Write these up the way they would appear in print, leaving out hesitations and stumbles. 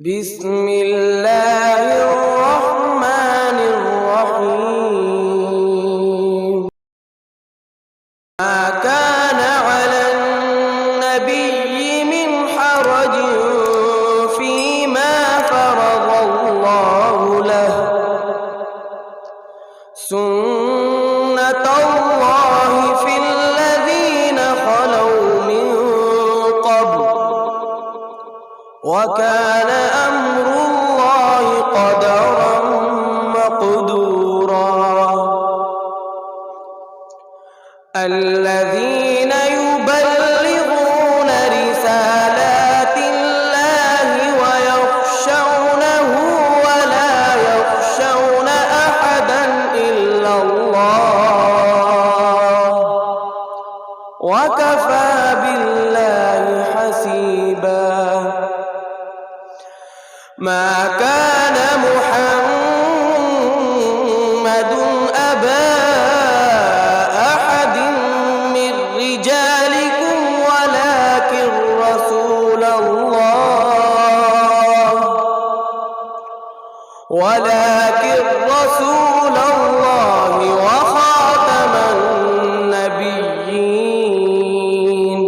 بسم الله الرحمن الرحيم. ما كان على النبي من حرج فيما فرض الله له، سنة الله في الذين خلوا من قبل، وكان أمر الله قدرا مقدورا. الذين يبلغون رسالات الله ويخشونه ولا يخشون أحدا إلا الله، وكفى بالله حسيبا. ما كان محمد أبا أحد من رجالكم ولكن رسول الله وخاتم النبيين،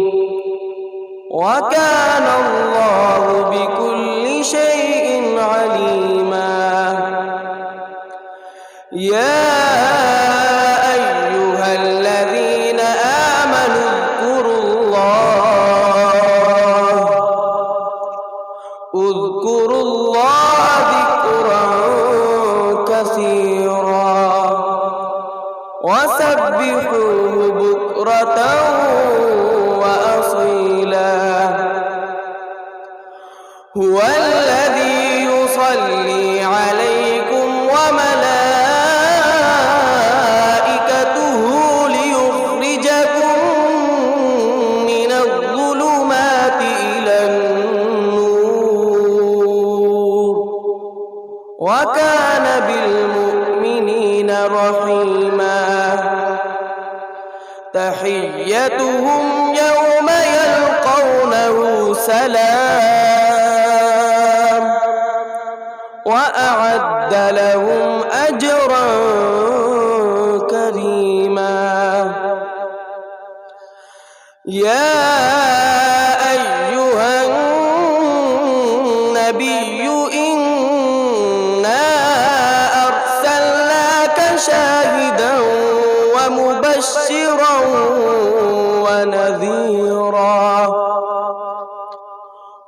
وكان الله بكل شيء عليما. يا أيها الذين آمنوا اذكروا الله ذكرا كثيرا، وسبحوه بكرة وأصيلا. هو الذي يصلي عليكم وملائكته ليخرجكم من الظلمات إلى النور، وكان بالمؤمنين رحيما. تحيتهم يوم يلقونه سلام، وأعد لهم أجرا كريما. يا أيها النبي إنا أرسلناك شاهدا ومبشرا ونذيرا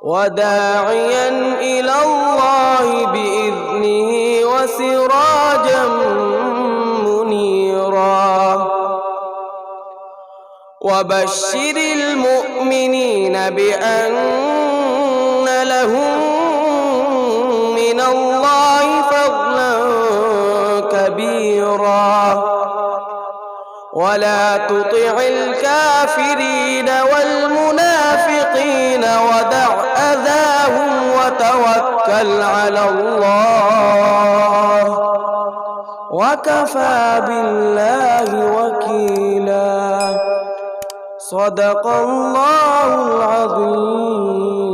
وداعيا إلى الله بإذنه وسراجا منيرا. وبشر المؤمنين بأن لهم من الله فضلا كبيرا، ولا تطع الكافرين والمنافقين ودع أذاهم وتوكل على الله، وكفى بالله وكيلا. صدق الله العظيم.